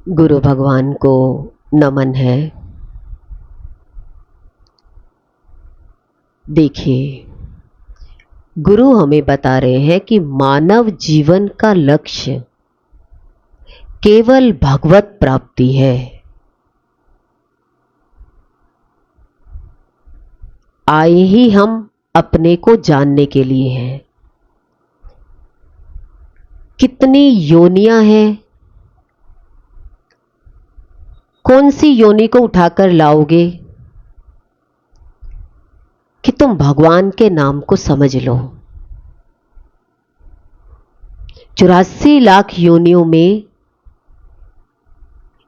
गुरु भगवान को नमन है। देखिए, गुरु हमें बता रहे हैं कि मानव जीवन का लक्ष्य केवल भगवत प्राप्ति है। आए ही हम अपने को जानने के लिए हैं। कितनी योनियां हैं, कौन सी योनि को उठाकर लाओगे कि तुम भगवान के नाम को समझ लो। 84 लाख योनियों में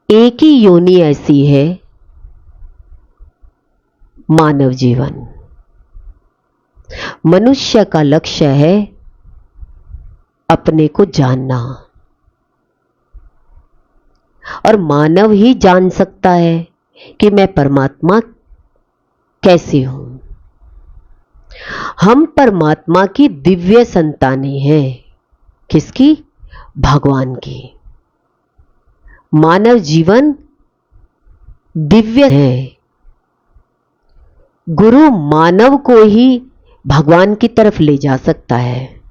एक ही योनि ऐसी है, मानव जीवन। मनुष्य का लक्ष्य है अपने को जानना, और मानव ही जान सकता है कि मैं परमात्मा कैसे हूं। हम परमात्मा की दिव्य संतानें हैं। किसकी? भगवान की। मानव जीवन दिव्य है। गुरु मानव को ही भगवान की तरफ ले जा सकता है।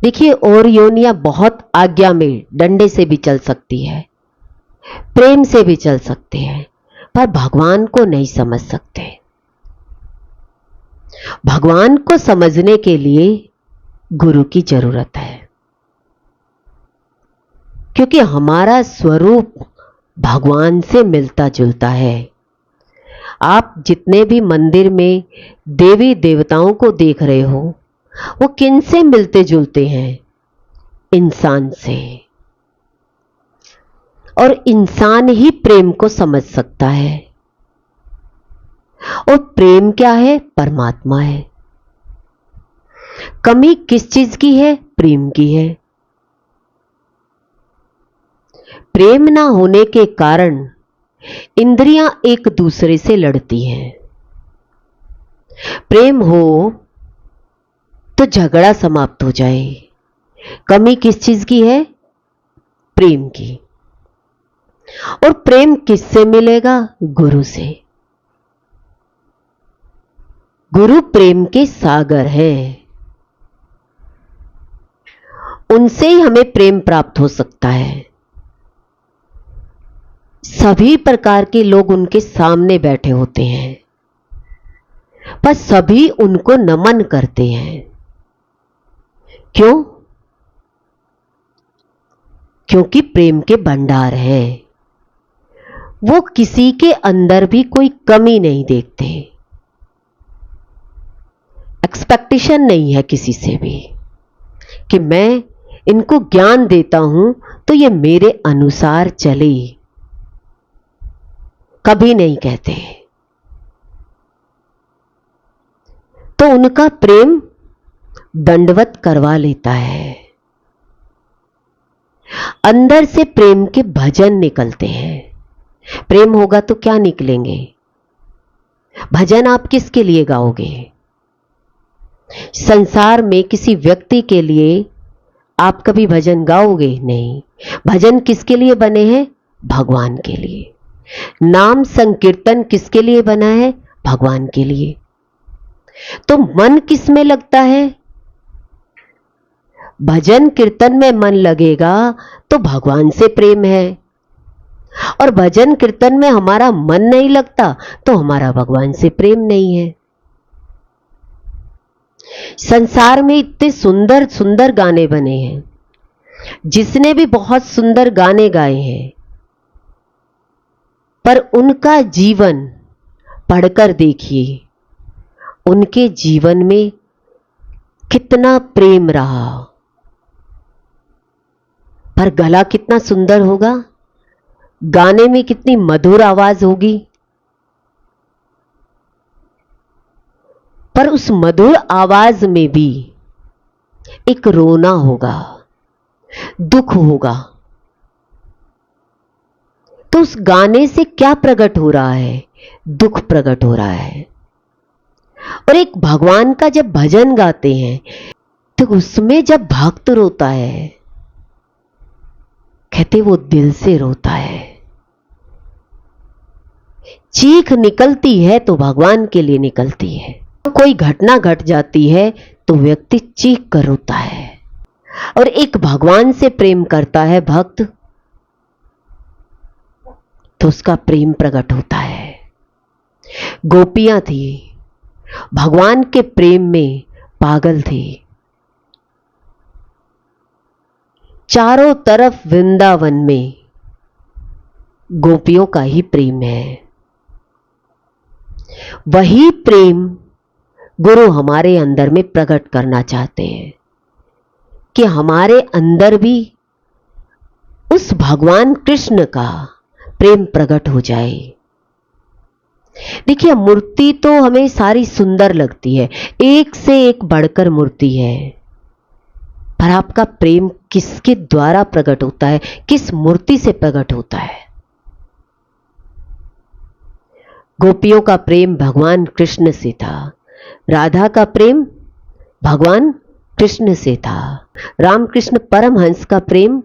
देखिए, और योनियां बहुत आज्ञा में डंडे से भी चल सकती है, प्रेम से भी चल सकते हैं, पर भगवान को नहीं समझ सकते। भगवान को समझने के लिए गुरु की जरूरत है, क्योंकि हमारा स्वरूप भगवान से मिलता जुलता है। आप जितने भी मंदिर में देवी देवताओं को देख रहे हो, वो किन से मिलते जुलते हैं? इंसान से। और इंसान ही प्रेम को समझ सकता है। और प्रेम क्या है? परमात्मा है। कमी किस चीज की है? प्रेम की है। प्रेम ना होने के कारण इंद्रियां एक दूसरे से लड़ती हैं। प्रेम हो तो झगड़ा समाप्त हो जाए। कमी किस चीज की है? प्रेम की। और प्रेम किससे मिलेगा? गुरु से। गुरु प्रेम के सागर हैं। उनसे ही हमें प्रेम प्राप्त हो सकता है। सभी प्रकार के लोग उनके सामने बैठे होते हैं, पर सभी उनको नमन करते हैं। क्यों? क्योंकि प्रेम के भंडार हैं। वो किसी के अंदर भी कोई कमी नहीं देखते। एक्सपेक्टेशन नहीं है किसी से भी कि मैं इनको ज्ञान देता हूं तो ये मेरे अनुसार चले। कभी नहीं कहते। तो उनका प्रेम दंडवत करवा लेता है। अंदर से प्रेम के भजन निकलते हैं। प्रेम होगा तो क्या निकलेंगे? भजन आप किसके लिए गाओगे? संसार में किसी व्यक्ति के लिए आप कभी भजन गाओगे? नहीं। भजन किसके लिए बने हैं? भगवान के लिए। नाम संकीर्तन किसके लिए बना है? भगवान के लिए। तो मन किस में लगता है? भजन कीर्तन में मन लगेगा तो भगवान से प्रेम है। और भजन कीर्तन में हमारा मन नहीं लगता तो हमारा भगवान से प्रेम नहीं है। संसार में इतने सुंदर सुंदर गाने बने हैं, जिसने भी बहुत सुंदर गाने गाए हैं, पर उनका जीवन पढ़कर देखिए, उनके जीवन में कितना प्रेम रहा। पर गला कितना सुंदर होगा, गाने में कितनी मधुर आवाज होगी, पर उस मधुर आवाज में भी एक रोना होगा, दुख होगा। तो उस गाने से क्या प्रकट हो रहा है? दुख प्रकट हो रहा है। और एक भगवान का जब भजन गाते हैं तो उसमें जब भक्त रोता है कहते वो दिल से रोता है। चीख निकलती है तो भगवान के लिए निकलती है। कोई घटना घट जाती है तो व्यक्ति चीख कर रोता है। और एक भगवान से प्रेम करता है भक्त, तो उसका प्रेम प्रकट होता है। गोपियां थी, भगवान के प्रेम में पागल थी। चारों तरफ वृंदावन में गोपियों का ही प्रेम है। वही प्रेम गुरु हमारे अंदर में प्रकट करना चाहते हैं कि हमारे अंदर भी उस भगवान कृष्ण का प्रेम प्रकट हो जाए। देखिए, मूर्ति तो हमें सारी सुंदर लगती है, एक से एक बढ़कर मूर्ति है, पर आपका प्रेम किसके द्वारा प्रकट होता है, किस मूर्ति से प्रकट होता है? गोपियों का प्रेम भगवान कृष्ण से था, राधा का प्रेम भगवान कृष्ण से था, रामकृष्ण परमहंस का प्रेम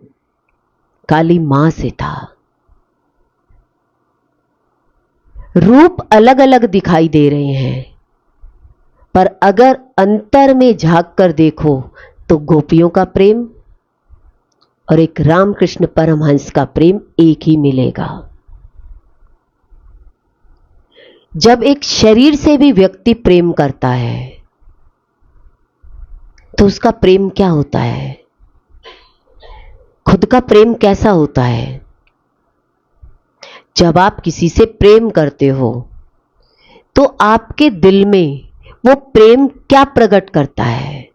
काली मां से था। रूप अलग अलग दिखाई दे रहे हैं, पर अगर अंतर में झांक कर देखो तो गोपियों का प्रेम और एक रामकृष्ण परमहंस का प्रेम एक ही मिलेगा। जब एक शरीर से भी व्यक्ति प्रेम करता है तो उसका प्रेम क्या होता है? खुद का प्रेम कैसा होता है? जब आप किसी से प्रेम करते हो तो आपके दिल में वो प्रेम क्या प्रकट करता है?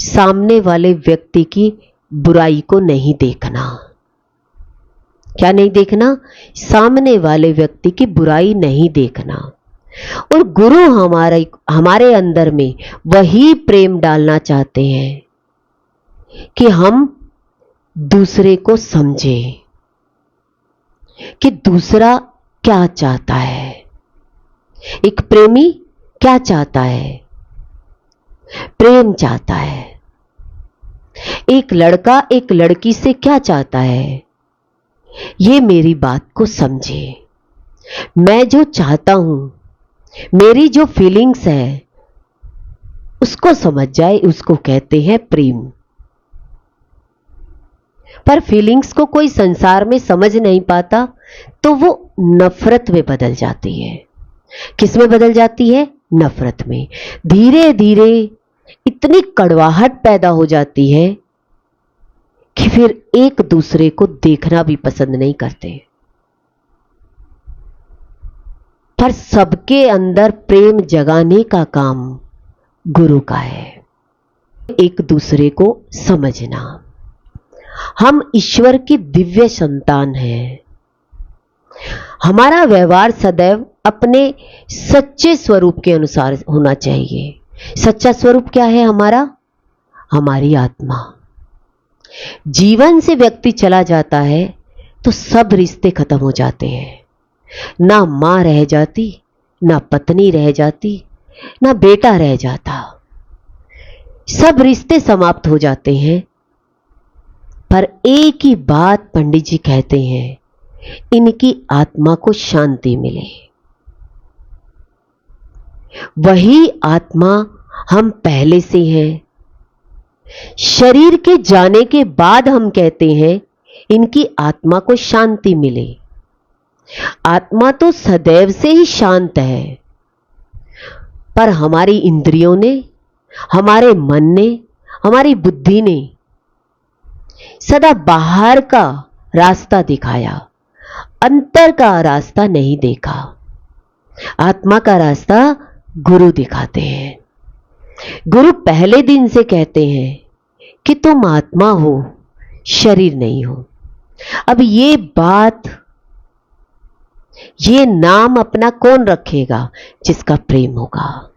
सामने वाले व्यक्ति की बुराई को नहीं देखना। क्या नहीं देखना? सामने वाले व्यक्ति की बुराई नहीं देखना। और गुरु हमारे अंदर में वही प्रेम डालना चाहते हैं कि हम दूसरे को समझें कि दूसरा क्या चाहता है, एक प्रेमी क्या चाहता है? प्रेम चाहता है। एक लड़का एक लड़की से क्या चाहता है, ये मेरी बात को समझे। मैं जो चाहता हूं, मेरी जो फीलिंग्स है, उसको समझ जाए, उसको कहते हैं प्रेम। पर फीलिंग्स को कोई संसार में समझ नहीं पाता तो वो नफरत में बदल जाती है। किस में बदल जाती है? नफरत में। धीरे धीरे इतनी कड़वाहट पैदा हो जाती है कि फिर एक दूसरे को देखना भी पसंद नहीं करते। पर सबके अंदर प्रेम जगाने का काम गुरु का है, एक दूसरे को समझना। हम ईश्वर की दिव्य संतान हैं। हमारा व्यवहार सदैव अपने सच्चे स्वरूप के अनुसार होना चाहिए। सच्चा स्वरूप क्या है हमारा? हमारी आत्मा। जीवन से व्यक्ति चला जाता है तो सब रिश्ते खत्म हो जाते हैं। ना मां रह जाती, ना पत्नी रह जाती, ना बेटा रह जाता। सब रिश्ते समाप्त हो जाते हैं। पर एक ही बात पंडित जी कहते हैं, इनकी आत्मा को शांति मिले। वही आत्मा हम पहले से हैं। शरीर के जाने के बाद हम कहते हैं इनकी आत्मा को शांति मिले। आत्मा तो सदैव से ही शांत है, पर हमारी इंद्रियों ने, हमारे मन ने, हमारी बुद्धि ने सदा बाहर का रास्ता दिखाया, अंतर का रास्ता नहीं देखा। आत्मा का रास्ता गुरु दिखाते हैं। गुरु पहले दिन से कहते हैं कि तुम आत्मा हो, शरीर नहीं हो। अब ये बात, ये नाम अपना कौन रखेगा? जिसका प्रेम होगा।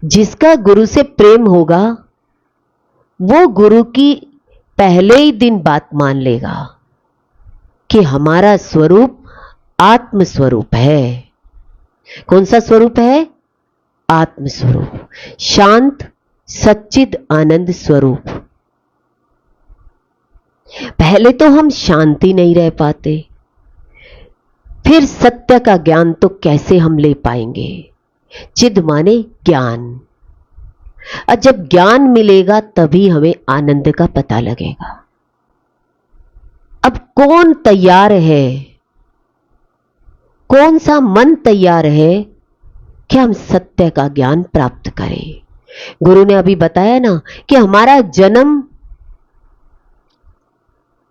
जिसका गुरु से प्रेम होगा वो गुरु की पहले ही दिन बात मान लेगा कि हमारा स्वरूप आत्म स्वरूप है। कौन सा स्वरूप है? आत्म स्वरूप, शांत सच्चिद आनंद स्वरूप। पहले तो हम शांति नहीं रह पाते, फिर सत्य का ज्ञान तो कैसे हम ले पाएंगे। चिद माने ज्ञान, और जब ज्ञान मिलेगा तभी हमें आनंद का पता लगेगा। अब कौन तैयार है, कौन सा मन तैयार है कि हम सत्य का ज्ञान प्राप्त करें। गुरु ने अभी बताया ना कि हमारा जन्म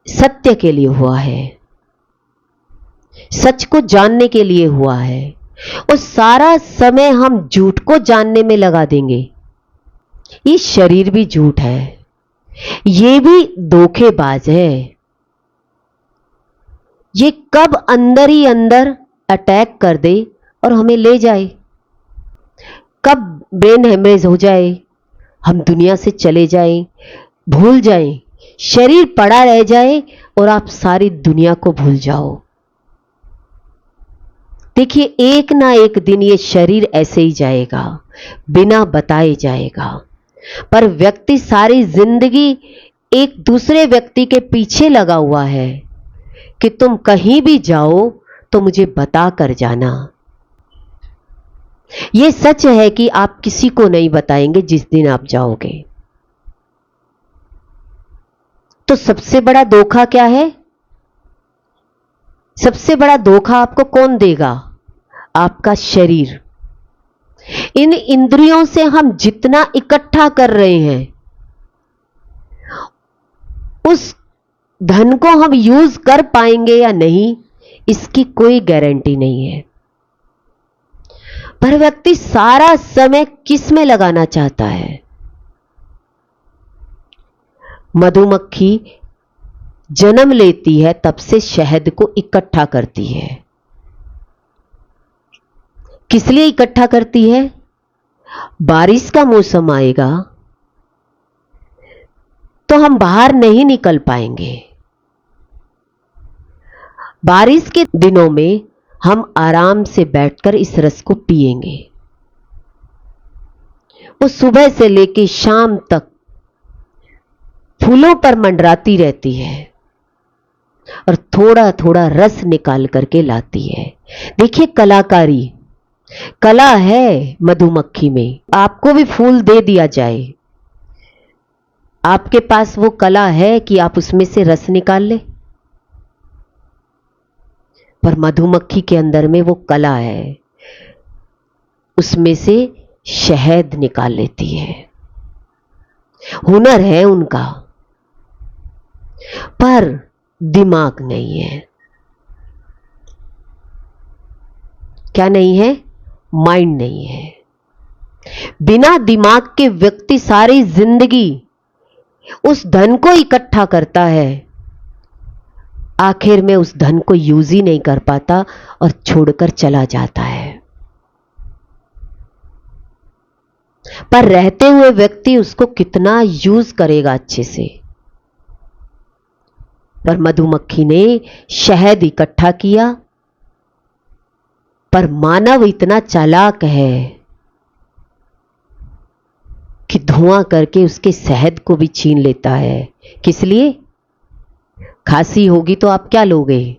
सत्य के लिए हुआ है, सच को जानने के लिए हुआ है, और सारा समय हम झूठ को जानने में लगा देंगे। ये शरीर भी झूठ है, ये भी धोखेबाज है। ये कब अंदर ही अंदर अटैक कर दे और हमें ले जाए, कब ब्रेन हेमरेज हो जाए, हम दुनिया से चले जाएं, भूल जाएं, शरीर पड़ा रह जाए और आप सारी दुनिया को भूल जाओ। देखिए, एक ना एक दिन ये शरीर ऐसे ही जाएगा, बिना बताए जाएगा। पर व्यक्ति सारी जिंदगी एक दूसरे व्यक्ति के पीछे लगा हुआ है कि तुम कहीं भी जाओ तो मुझे बता कर जाना। यह सच है कि आप किसी को नहीं बताएंगे जिस दिन आप जाओगे। तो सबसे बड़ा धोखा क्या है? सबसे बड़ा धोखा आपको कौन देगा? आपका शरीर। इन इंद्रियों से हम जितना इकट्ठा कर रहे हैं, उस धन को हम यूज कर पाएंगे या नहीं, इसकी कोई गारंटी नहीं है। पर व्यक्ति सारा समय किस में लगाना चाहता है? मधुमक्खी जन्म लेती है तब से शहद को इकट्ठा करती है। किस लिए इकट्ठा करती है? बारिश का मौसम आएगा तो हम बाहर नहीं निकल पाएंगे। बारिश के दिनों में हम आराम से बैठकर इस रस को पिएंगे। वो सुबह से लेकर शाम तक फूलों पर मंडराती रहती है और थोड़ा थोड़ा रस निकाल करके लाती है। देखिए, कलाकारी, कला है मधुमक्खी में। आपको भी फूल दे दिया जाए, आपके पास वो कला है कि आप उसमें से रस निकाल ले? पर मधुमक्खी के अंदर में वो कला है, उसमें से शहद निकाल लेती है। हुनर है उनका, पर दिमाग नहीं है। क्या नहीं है? माइंड नहीं है। बिना दिमाग के व्यक्ति सारी जिंदगी उस धन को इकट्ठा करता है, आखिर में उस धन को यूज ही नहीं कर पाता और छोड़कर चला जाता है। पर रहते हुए व्यक्ति उसको कितना यूज करेगा अच्छे से। पर मधुमक्खी ने शहद इकट्ठा किया, पर मानव इतना चालाक है कि धुआं करके उसके शहद को भी छीन लेता है। किस लिए? खांसी होगी तो आप क्या लोगे?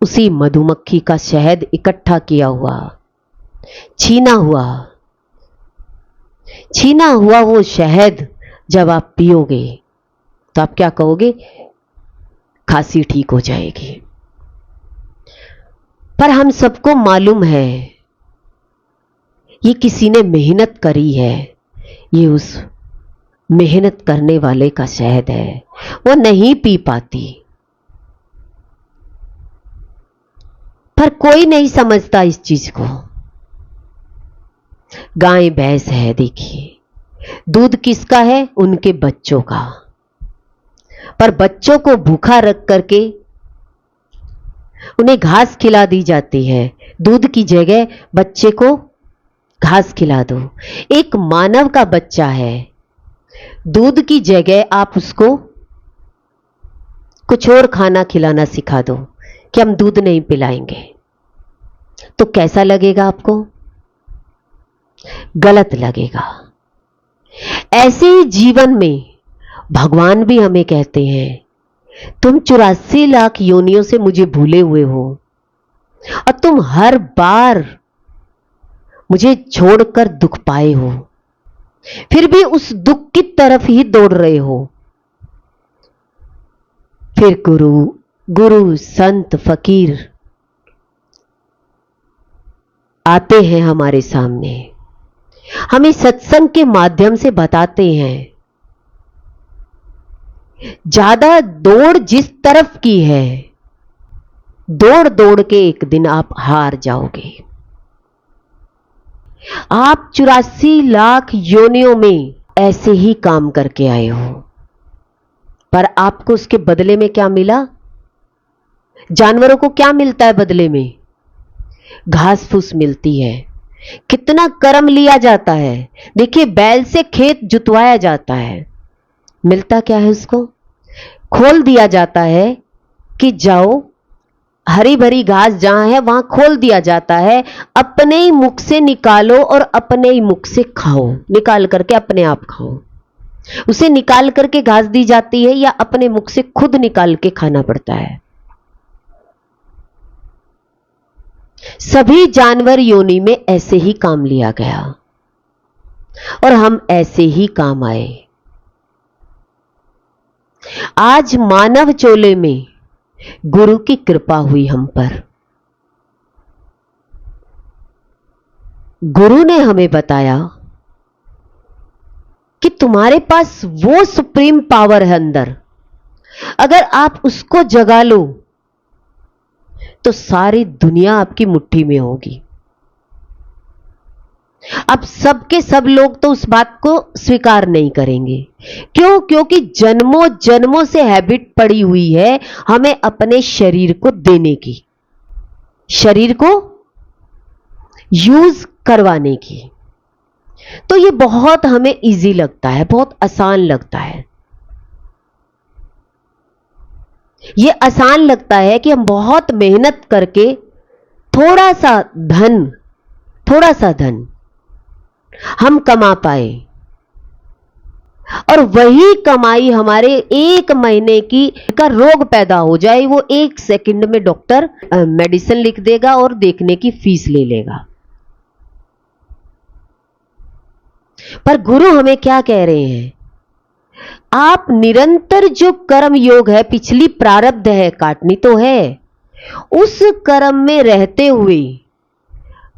उसी मधुमक्खी का शहद इकट्ठा किया हुआ, छीना हुआ वो शहद जब आप पियोगे तो आप क्या कहोगे? खांसी ठीक हो जाएगी। पर हम सबको मालूम है ये किसी ने मेहनत करी है, ये उस मेहनत करने वाले का शहद है, वो नहीं पी पाती। पर कोई नहीं समझता इस चीज को। गाय भैंस है, देखिए, दूध किसका है? उनके बच्चों का। पर बच्चों को भूखा रख करके उन्हें घास खिला दी जाती है। दूध की जगह बच्चे को घास खिला दो। एक मानव का बच्चा है, दूध की जगह आप उसको कुछ और खाना खिलाना सिखा दो कि हम दूध नहीं पिलाएंगे, तो कैसा लगेगा आपको? गलत लगेगा। ऐसे ही जीवन में भगवान भी हमें कहते हैं, तुम 84 लाख योनियों से मुझे भूले हुए हो और तुम हर बार मुझे छोड़कर दुख पाए हो, फिर भी उस दुख की तरफ ही दौड़ रहे हो। फिर गुरु संत फकीर आते हैं हमारे सामने, हमें सत्संग के माध्यम से बताते हैं, ज्यादा दौड़ जिस तरफ की है, दौड़ दौड़ के एक दिन आप हार जाओगे। आप 84 लाख योनियों में ऐसे ही काम करके आए हो, पर आपको उसके बदले में क्या मिला? जानवरों को क्या मिलता है बदले में? घास फूस मिलती है। कितना कर्म लिया जाता है। देखिए, बैल से खेत जुतवाया जाता है, मिलता क्या है उसको? खोल दिया जाता है कि जाओ, हरी भरी घास जहां है वहां खोल दिया जाता है, अपने ही मुख से निकालो और अपने ही मुख से खाओ, निकाल करके अपने आप खाओ। उसे निकाल करके घास दी जाती है या अपने मुख से खुद निकाल के खाना पड़ता है? सभी जानवर योनि में ऐसे ही काम लिया गया और हम ऐसे ही काम आए। आज मानव चोले में गुरु की कृपा हुई हम पर। गुरु ने हमें बताया कि तुम्हारे पास वो सुप्रीम पावर है अंदर, अगर आप उसको जगा लो तो सारी दुनिया आपकी मुट्ठी में होगी। अब सबके सब लोग तो उस बात को स्वीकार नहीं करेंगे। क्यों? क्योंकि जन्मों जन्मों से हैबिट पड़ी हुई है हमें अपने शरीर को देने की, शरीर को यूज करवाने की। तो ये बहुत हमें इजी लगता है, बहुत आसान लगता है। ये आसान लगता है कि हम बहुत मेहनत करके थोड़ा सा धन हम कमा पाए और वही कमाई हमारे 1 महीने की का रोग पैदा हो जाए, वो 1 सेकंड में डॉक्टर मेडिसिन लिख देगा और देखने की फीस ले लेगा। पर गुरु हमें क्या कह रहे हैं? आप निरंतर जो कर्म योग है, पिछली प्रारब्ध है, काटनी तो है, उस कर्म में रहते हुए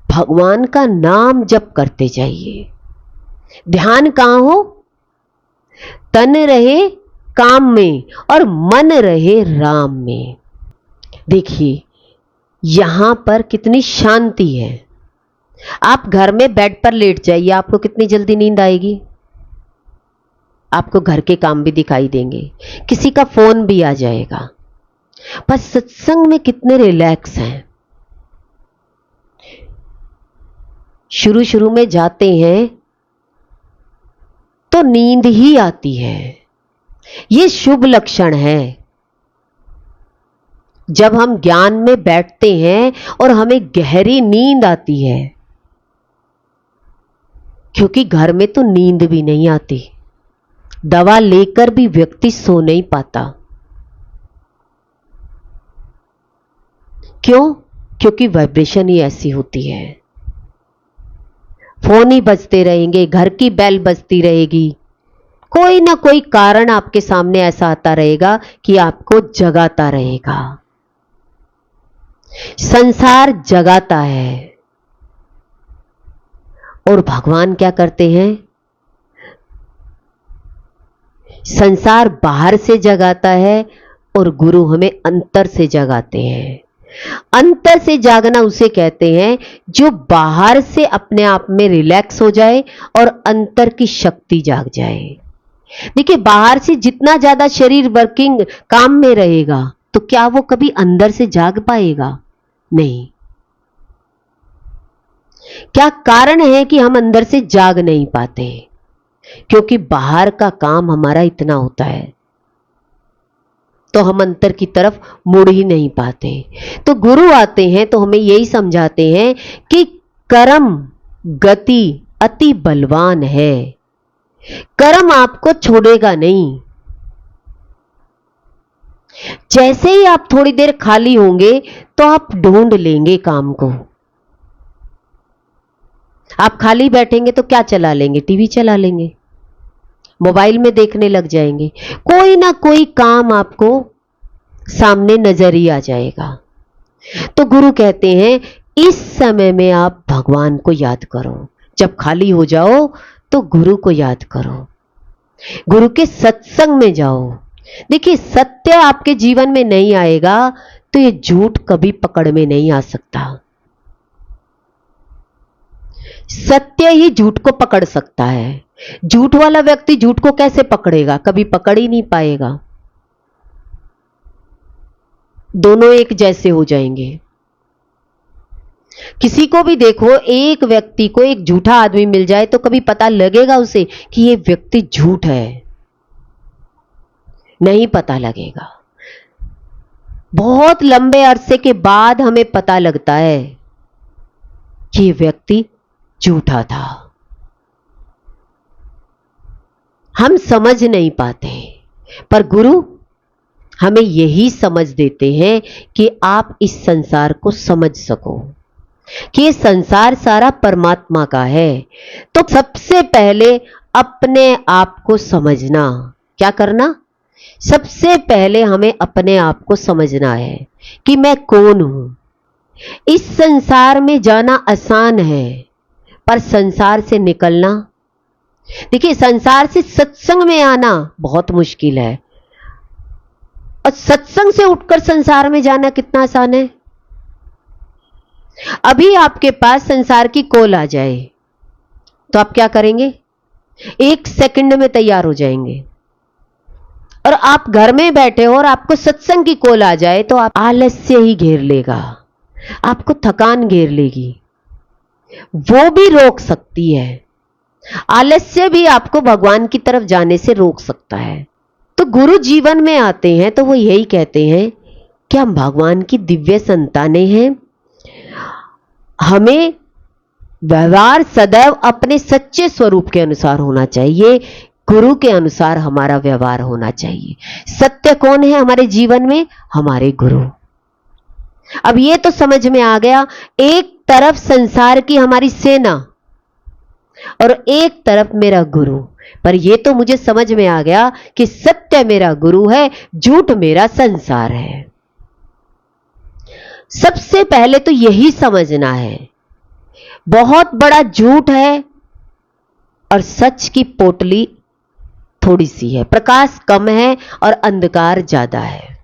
भगवान का नाम जप करते जाइए। ध्यान कहां हो? तन रहे काम में और मन रहे राम में। देखिए यहां पर कितनी शांति है। आप घर में बेड पर लेट जाइए, आपको कितनी जल्दी नींद आएगी। आपको घर के काम भी दिखाई देंगे, किसी का फोन भी आ जाएगा। पर सत्संग में कितने रिलैक्स हैं। शुरू शुरू में जाते हैं तो नींद ही आती है। यह शुभ लक्षण है। जब हम ज्ञान में बैठते हैं और हमें गहरी नींद आती है, क्योंकि घर में तो नींद भी नहीं आती, दवा लेकर भी व्यक्ति सो नहीं पाता। क्यों? क्योंकि वाइब्रेशन ही ऐसी होती है। फोन ही बजते रहेंगे, घर की बेल बजती रहेगी, कोई ना कोई कारण आपके सामने ऐसा आता रहेगा कि आपको जगाता रहेगा। संसार जगाता है और भगवान क्या करते हैं? संसार बाहर से जगाता है और गुरु हमें अंतर से जगाते हैं। अंतर से जागना उसे कहते हैं जो बाहर से अपने आप में रिलैक्स हो जाए और अंतर की शक्ति जाग जाए। देखिए, बाहर से जितना ज्यादा शरीर वर्किंग काम में रहेगा तो क्या वो कभी अंदर से जाग पाएगा? नहीं। क्या कारण है कि हम अंदर से जाग नहीं पाते? क्योंकि बाहर का काम हमारा इतना होता है तो हम अंतर की तरफ मुड़ ही नहीं पाते। तो गुरु आते हैं तो हमें यही समझाते हैं कि कर्म गति अति बलवान है। कर्म आपको छोड़ेगा नहीं, जैसे ही आप थोड़ी देर खाली होंगे तो आप ढूंढ लेंगे काम को। आप खाली बैठेंगे तो क्या चला लेंगे? टीवी चला लेंगे, मोबाइल में देखने लग जाएंगे, कोई ना कोई काम आपको सामने नजर ही आ जाएगा। तो गुरु कहते हैं इस समय में आप भगवान को याद करो। जब खाली हो जाओ तो गुरु को याद करो, गुरु के सत्संग में जाओ। देखिए, सत्य आपके जीवन में नहीं आएगा तो ये झूठ कभी पकड़ में नहीं आ सकता। सत्य ही झूठ को पकड़ सकता है। झूठ वाला व्यक्ति झूठ को कैसे पकड़ेगा? कभी पकड़ ही नहीं पाएगा। दोनों एक जैसे हो जाएंगे। किसी को भी देखो, एक व्यक्ति को एक झूठा आदमी मिल जाए तो कभी पता लगेगा उसे कि ये व्यक्ति झूठ है? नहीं पता लगेगा। बहुत लंबे अरसे के बाद हमें पता लगता है कि ये व्यक्ति झूठा था। हम समझ नहीं पाते, पर गुरु हमें यही समझ देते हैं कि आप इस संसार को समझ सको कि ये संसार सारा परमात्मा का है। तो सबसे पहले अपने आप को समझना। क्या करना? सबसे पहले हमें अपने आप को समझना है कि मैं कौन हूं। इस संसार में जाना आसान है, पर संसार से निकलना, देखिए, संसार से सत्संग में आना बहुत मुश्किल है, और सत्संग से उठकर संसार में जाना कितना आसान है। अभी आपके पास संसार की कॉल आ जाए तो आप क्या करेंगे? 1 सेकंड में तैयार हो जाएंगे। और आप घर में बैठे हो और आपको सत्संग की कॉल आ जाए तो आप आलस्य ही घेर लेगा, आपको थकान घेर लेगी। वो भी रोक सकती है। आलस्य भी आपको भगवान की तरफ जाने से रोक सकता है। तो गुरु जीवन में आते हैं तो वो यही कहते हैं कि हम भगवान की दिव्य संतानें हैं। हमें व्यवहार सदैव अपने सच्चे स्वरूप के अनुसार होना चाहिए, गुरु के अनुसार हमारा व्यवहार होना चाहिए। सत्य कौन है हमारे जीवन में? हमारे गुरु। अब ये तो समझ में आ गया, एक तरफ संसार की हमारी सेना और एक तरफ मेरा गुरु। पर यह तो मुझे समझ में आ गया कि सत्य मेरा गुरु है, झूठ मेरा संसार है। सबसे पहले तो यही समझना है, बहुत बड़ा झूठ है और सच की पोटली थोड़ी सी है, प्रकाश कम है और अंधकार ज्यादा है।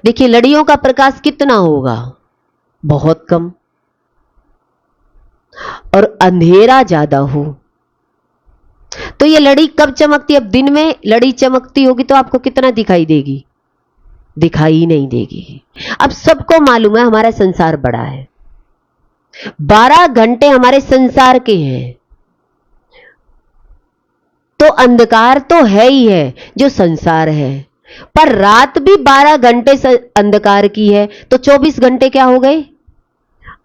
देखिए, लड़ियों का प्रकाश कितना होगा? बहुत कम। और अंधेरा ज्यादा हो तो ये लड़ी कब चमकती? अब दिन में लड़ी चमकती होगी तो आपको कितना दिखाई देगी? दिखाई नहीं देगी। अब सबको मालूम है हमारा संसार बड़ा है, 12 घंटे हमारे संसार के हैं, तो अंधकार तो है ही है जो संसार है, पर रात भी 12 घंटे अंधकार की है, तो 24 घंटे क्या हो गए?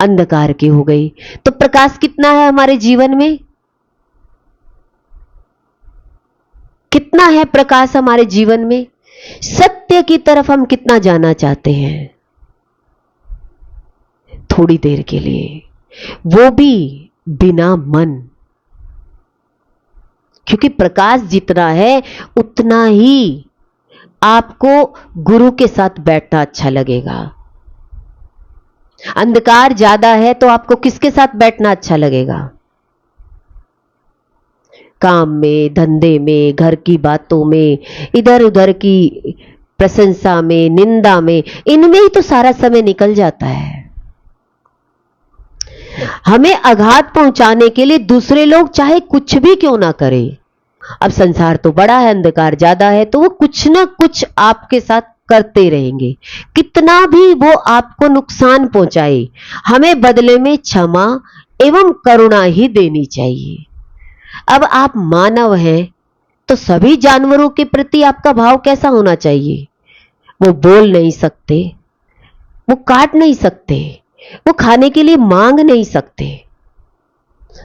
अंधकार की हो गई। तो प्रकाश कितना है हमारे जीवन में? कितना है प्रकाश हमारे जीवन में? सत्य की तरफ हम कितना जाना चाहते हैं? थोड़ी देर के लिए, वो भी बिना मन, क्योंकि प्रकाश जितना है उतना ही आपको गुरु के साथ बैठना अच्छा लगेगा। अंधकार ज्यादा है तो आपको किसके साथ बैठना अच्छा लगेगा? काम में, धंधे में, घर की बातों में, इधर उधर की प्रशंसा में, निंदा में, इनमें ही तो सारा समय निकल जाता है। हमें आघात पहुंचाने के लिए दूसरे लोग चाहे कुछ भी क्यों ना करें, अब संसार तो बड़ा है, अंधकार ज्यादा है, तो वो कुछ ना कुछ आपके साथ करते रहेंगे। कितना भी वो आपको नुकसान पहुंचाए, हमें बदले में क्षमा एवं करुणा ही देनी चाहिए। अब आप मानव हैं तो सभी जानवरों के प्रति आपका भाव कैसा होना चाहिए? वो बोल नहीं सकते, वो काट नहीं सकते, वो खाने के लिए मांग नहीं सकते,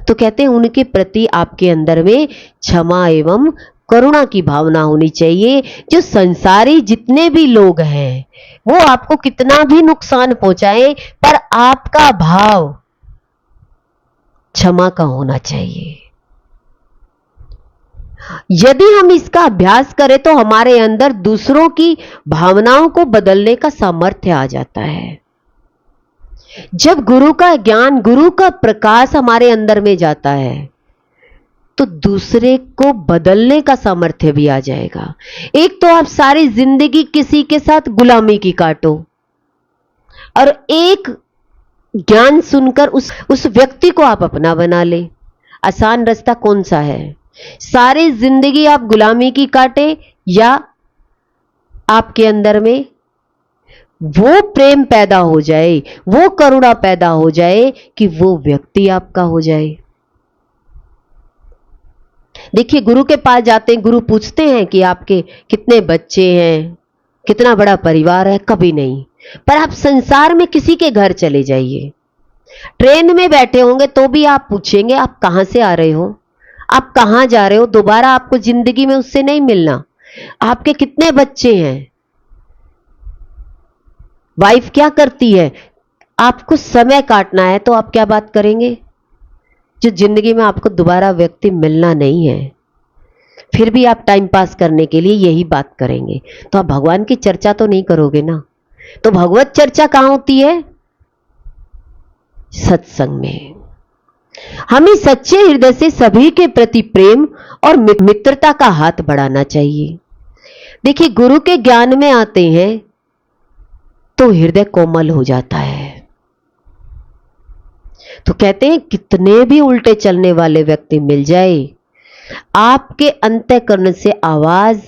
तो कहते हैं उनके प्रति आपके अंदर में क्षमा एवं करुणा की भावना होनी चाहिए। जो संसारी जितने भी लोग हैं वो आपको कितना भी नुकसान पहुंचाए, पर आपका भाव क्षमा का होना चाहिए। यदि हम इसका अभ्यास करें तो हमारे अंदर दूसरों की भावनाओं को बदलने का सामर्थ्य आ जाता है। जब गुरु का ज्ञान, गुरु का प्रकाश हमारे अंदर में जाता है तो दूसरे को बदलने का सामर्थ्य भी आ जाएगा। एक तो आप सारी जिंदगी किसी के साथ गुलामी की काटो, और एक ज्ञान सुनकर उस व्यक्ति को आप अपना बना ले। आसान रास्ता कौन सा है? सारी जिंदगी आप गुलामी की काटे, या आपके अंदर में वो प्रेम पैदा हो जाए, वो करुणा पैदा हो जाए कि वो व्यक्ति आपका हो जाए। देखिए, गुरु के पास जाते हैं, गुरु पूछते हैं कि आपके कितने बच्चे हैं, कितना बड़ा परिवार है? कभी नहीं। पर आप संसार में किसी के घर चले जाइए, ट्रेन में बैठे होंगे तो भी आप पूछेंगे आप कहां से आ रहे हो, आप कहां जा रहे हो। दोबारा आपको जिंदगी में उससे नहीं मिलना। आपके कितने बच्चे हैं, वाइफ क्या करती है, आपको समय काटना है तो आप क्या बात करेंगे? जो जिंदगी में आपको दोबारा व्यक्ति मिलना नहीं है, फिर भी आप टाइम पास करने के लिए यही बात करेंगे, तो आप भगवान की चर्चा तो नहीं करोगे ना। तो भगवत चर्चा कहां होती है? सत्संग में। हमें सच्चे हृदय से सभी के प्रति प्रेम और मित्रता का हाथ बढ़ाना चाहिए। देखिए, गुरु के ज्ञान में आते हैं तो हृदय कोमल हो जाता है। तो कहते हैं कितने भी उल्टे चलने वाले व्यक्ति मिल जाए, आपके अंतःकरण से आवाज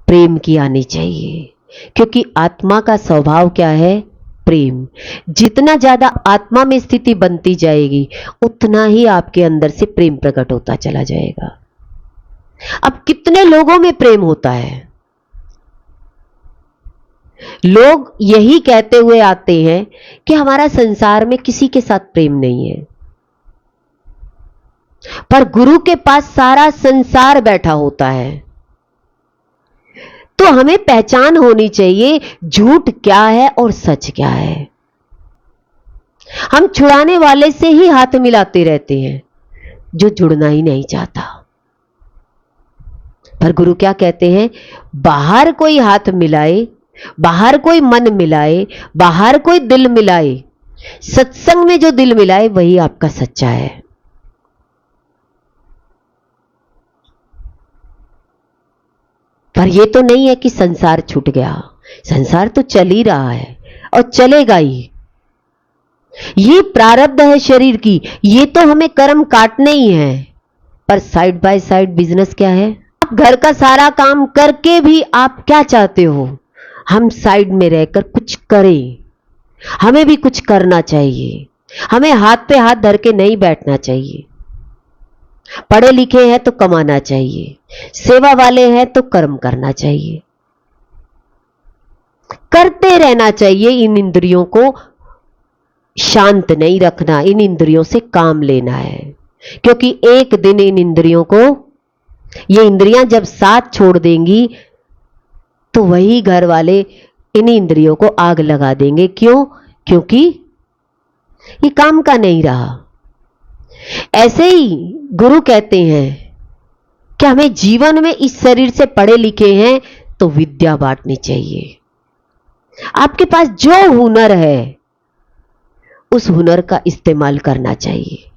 प्रेम की आनी चाहिए, क्योंकि आत्मा का स्वभाव क्या है? प्रेम। जितना ज्यादा आत्मा में स्थिति बनती जाएगी उतना ही आपके अंदर से प्रेम प्रकट होता चला जाएगा। अब कितने लोगों में प्रेम होता है? लोग यही कहते हुए आते हैं कि हमारा संसार में किसी के साथ प्रेम नहीं है, पर गुरु के पास सारा संसार बैठा होता है। तो हमें पहचान होनी चाहिए झूठ क्या है और सच क्या है। हम छुड़ाने वाले से ही हाथ मिलाते रहते हैं जो जुड़ना ही नहीं चाहता। पर गुरु क्या कहते हैं? बाहर कोई हाथ मिलाए, बाहर कोई मन मिलाए, बाहर कोई दिल मिलाए, सत्संग में जो दिल मिलाए वही आपका सच्चा है। पर यह तो नहीं है कि संसार छूट गया, संसार तो चल ही रहा है और चलेगा ही। ये प्रारब्ध है शरीर की, ये तो हमें कर्म काटने ही है। पर साइड बाय साइड बिजनेस क्या है? आप घर का सारा काम करके भी आप क्या चाहते हो? हम साइड में रहकर कुछ करें। हमें भी कुछ करना चाहिए, हमें हाथ पे हाथ धर के नहीं बैठना चाहिए। पढ़े लिखे हैं तो कमाना चाहिए, सेवा वाले हैं तो कर्म करना चाहिए, करते रहना चाहिए। इन इंद्रियों को शांत नहीं रखना, इन इंद्रियों से काम लेना है, क्योंकि एक दिन इन इंद्रियों को, ये इंद्रियां जब साथ छोड़ देंगी तो वही घर वाले इन इंद्रियों को आग लगा देंगे। क्यों? क्योंकि ये काम का नहीं रहा। ऐसे ही गुरु कहते हैं कि हमें जीवन में इस शरीर से पढ़े लिखे हैं तो विद्या बांटनी चाहिए। आपके पास जो हुनर है उस हुनर का इस्तेमाल करना चाहिए।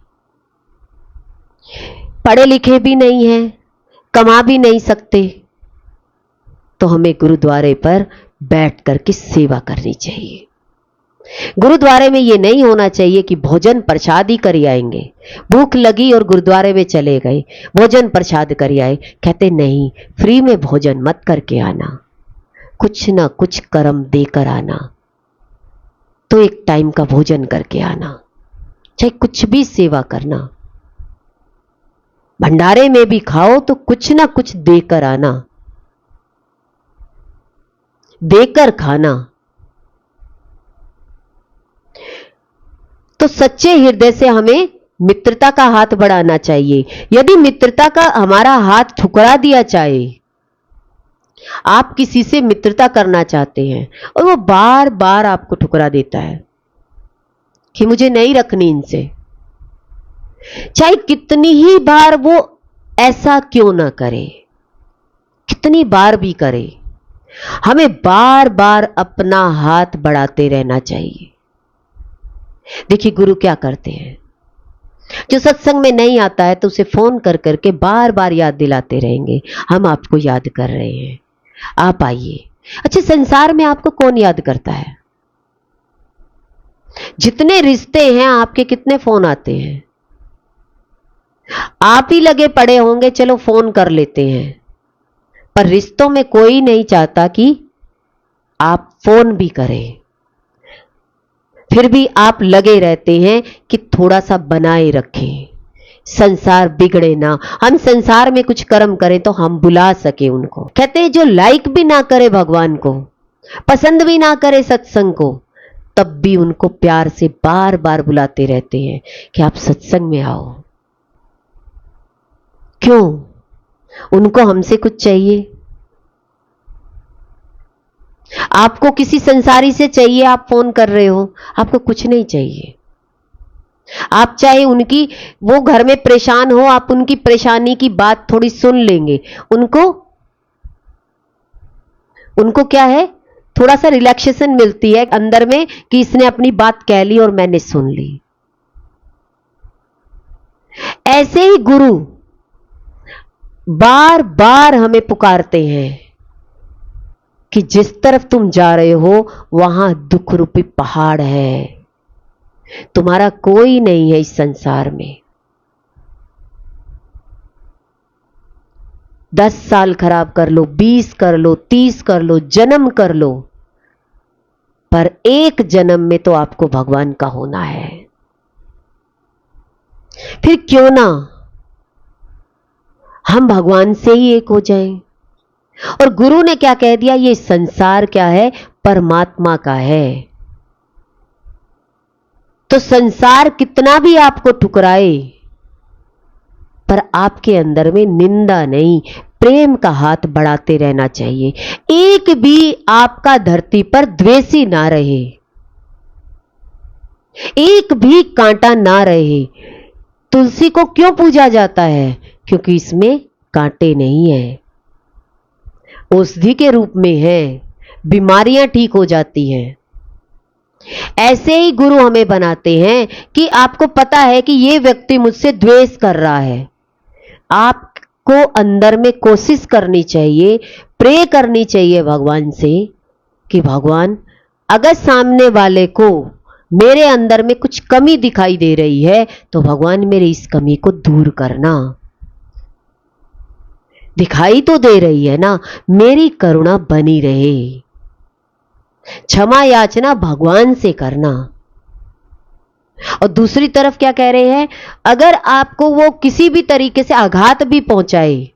पढ़े लिखे भी नहीं हैं, कमा भी नहीं सकते, तो हमें गुरुद्वारे पर बैठ करके सेवा करनी चाहिए। गुरुद्वारे में यह नहीं होना चाहिए कि भोजन प्रसाद ही कर आएंगे, भूख लगी और गुरुद्वारे में चले गए, भोजन प्रसाद कर आए। कहते नहीं, फ्री में भोजन मत करके आना, कुछ ना कुछ कर्म देकर आना। तो एक टाइम का भोजन करके आना, चाहे कुछ भी सेवा करना। भंडारे में भी खाओ तो कुछ ना कुछ देकर आना, देकर खाना। तो सच्चे हृदय से हमें मित्रता का हाथ बढ़ाना चाहिए। यदि मित्रता का हमारा हाथ ठुकरा दिया जाए, आप किसी से मित्रता करना चाहते हैं और वो बार बार आपको ठुकरा देता है कि मुझे नहीं रखनी इनसे, चाहे कितनी ही बार वो ऐसा क्यों ना करे, कितनी बार भी करे, हमें बार बार अपना हाथ बढ़ाते रहना चाहिए। देखिए गुरु क्या करते हैं, जो सत्संग में नहीं आता है तो उसे फोन कर करके बार बार याद दिलाते रहेंगे, हम आपको याद कर रहे हैं, आप आइए। अच्छा, संसार में आपको कौन याद करता है? जितने रिश्ते हैं आपके, कितने फोन आते हैं? आप ही लगे पड़े होंगे, चलो फोन कर लेते हैं, पर रिश्तों में कोई नहीं चाहता कि आप फोन भी करें। फिर भी आप लगे रहते हैं कि थोड़ा सा बनाए रखें, संसार बिगड़े ना, हम संसार में कुछ कर्म करें तो हम बुला सके उनको। कहते हैं जो लाइक भी ना करे भगवान को, पसंद भी ना करे सत्संग को, तब भी उनको प्यार से बार बार बुलाते रहते हैं कि आप सत्संग में आओ। क्यों? उनको हमसे कुछ चाहिए? आपको किसी संसारी से चाहिए, आप फोन कर रहे हो, आपको कुछ नहीं चाहिए। आप चाहे उनकी, वो घर में परेशान हो, आप उनकी परेशानी की बात थोड़ी सुन लेंगे, उनको क्या है, थोड़ा सा रिलैक्सेशन मिलती है अंदर में कि इसने अपनी बात कह ली और मैंने सुन ली। ऐसे ही गुरु बार बार हमें पुकारते हैं कि जिस तरफ तुम जा रहे हो वहां दुख रूपी पहाड़ है, तुम्हारा कोई नहीं है इस संसार में। 10 साल खराब कर लो, 20 कर लो, 30 कर लो, जन्म कर लो, पर एक जन्म में तो आपको भगवान का होना है। फिर क्यों ना हम भगवान से ही एक हो जाएं। और गुरु ने क्या कह दिया, ये संसार क्या है, परमात्मा का है। तो संसार कितना भी आपको ठुकराए, पर आपके अंदर में निंदा नहीं, प्रेम का हाथ बढ़ाते रहना चाहिए। एक भी आपका धरती पर द्वेषी ना रहे, एक भी कांटा ना रहे। तुलसी को क्यों पूजा जाता है? क्योंकि इसमें कांटे नहीं है, औषधि के रूप में है, बीमारियां ठीक हो जाती हैं। ऐसे ही गुरु हमें बनाते हैं कि आपको पता है कि ये व्यक्ति मुझसे द्वेष कर रहा है, आपको अंदर में कोशिश करनी चाहिए, प्रे करनी चाहिए भगवान से कि भगवान, अगर सामने वाले को मेरे अंदर में कुछ कमी दिखाई दे रही है तो भगवान मेरी इस कमी को दूर करना। दिखाई तो दे रही है ना, मेरी करुणा बनी रहे। क्षमा याचना भगवान से करना। और दूसरी तरफ क्या कह रहे हैं, अगर आपको वो किसी भी तरीके से आघात भी पहुंचाए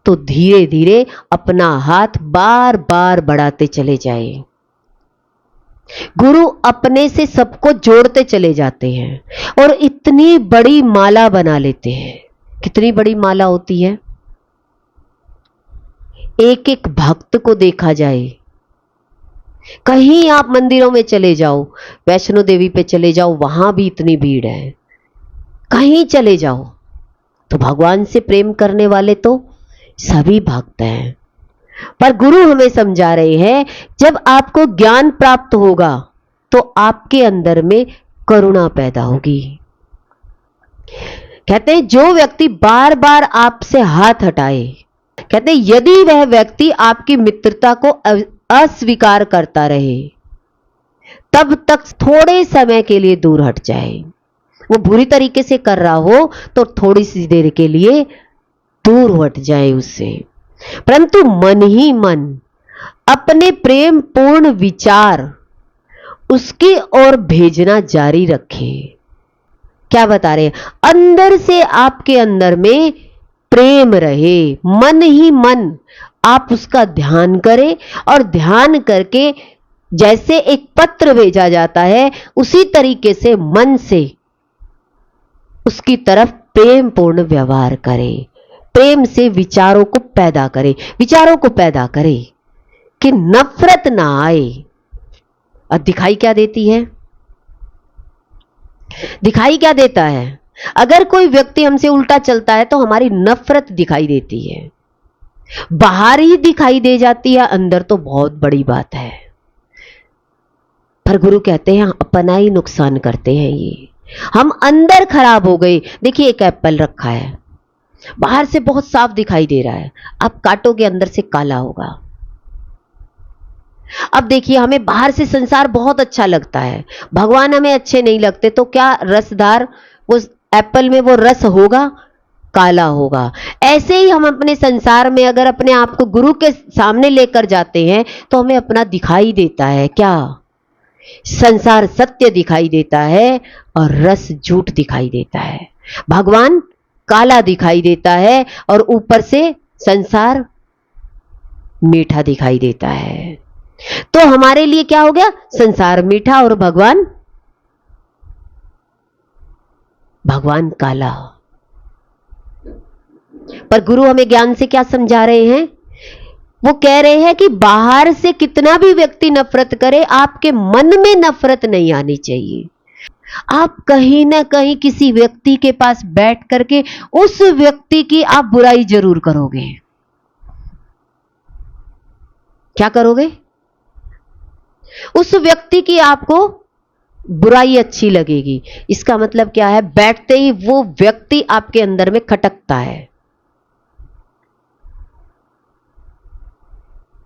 तो धीरे धीरे अपना हाथ बार बार बढ़ाते चले जाए। गुरु अपने से सबको जोड़ते चले जाते हैं और इतनी बड़ी माला बना लेते हैं। कितनी बड़ी माला होती है, एक एक भक्त को देखा जाए। कहीं आप मंदिरों में चले जाओ, वैष्णो देवी पे चले जाओ, वहां भी इतनी भीड़ है। कहीं चले जाओ तो भगवान से प्रेम करने वाले तो सभी भक्त हैं। पर गुरु हमें समझा रहे हैं, जब आपको ज्ञान प्राप्त होगा तो आपके अंदर में करुणा पैदा होगी। कहते हैं जो व्यक्ति बार बार आपसे हाथ हटाए, कहते हैं यदि वह व्यक्ति आपकी मित्रता को अस्वीकार करता रहे, तब तक थोड़े समय के लिए दूर हट जाए। वो बुरी तरीके से कर रहा हो तो थोड़ी सी देर के लिए दूर हट जाए उससे, परंतु मन ही मन अपने प्रेम पूर्ण विचार उसकी ओर भेजना जारी रखे। क्या बता रहे हैं, अंदर से आपके अंदर में प्रेम रहे, मन ही मन आप उसका ध्यान करें, और ध्यान करके जैसे एक पत्र भेजा जाता है उसी तरीके से मन से उसकी तरफ प्रेम पूर्ण व्यवहार करे, प्रेम से विचारों को पैदा करे, विचारों को पैदा करे कि नफरत ना आए। और दिखाई क्या देती है? दिखाई क्या देता है? अगर कोई व्यक्ति हमसे उल्टा चलता है तो हमारी नफरत दिखाई देती है। बाहर ही दिखाई दे जाती है, अंदर तो बहुत बड़ी बात है। पर गुरु कहते हैं अपना ही नुकसान करते हैं ये, हम अंदर खराब हो गए। देखिए एक एप्पल रखा है, बाहर से बहुत साफ दिखाई दे रहा है, आप काटोगे अंदर से काला होगा। अब देखिए हमें बाहर से संसार बहुत अच्छा लगता है, भगवान हमें अच्छे नहीं लगते, तो क्या रसदार उस एप्पल में वो रस होगा? काला होगा। ऐसे ही हम अपने संसार में अगर अपने आप को गुरु के सामने लेकर जाते हैं तो हमें अपना दिखाई देता है क्या? संसार सत्य दिखाई देता है और रस झूठ दिखाई देता है। भगवान काला दिखाई देता है और ऊपर से संसार मीठा दिखाई देता है। तो हमारे लिए क्या हो गया? संसार मीठा और भगवान काला। पर गुरु हमें ज्ञान से क्या समझा रहे हैं? वो कह रहे हैं कि बाहर से कितना भी व्यक्ति नफरत करे, आपके मन में नफरत नहीं आनी चाहिए। आप कहीं ना कहीं किसी व्यक्ति के पास बैठ करके उस व्यक्ति की आप बुराई जरूर करोगे। क्या करोगे? उस व्यक्ति की आपको बुराई अच्छी लगेगी। इसका मतलब क्या है? बैठते ही वो व्यक्ति आपके अंदर में खटकता है।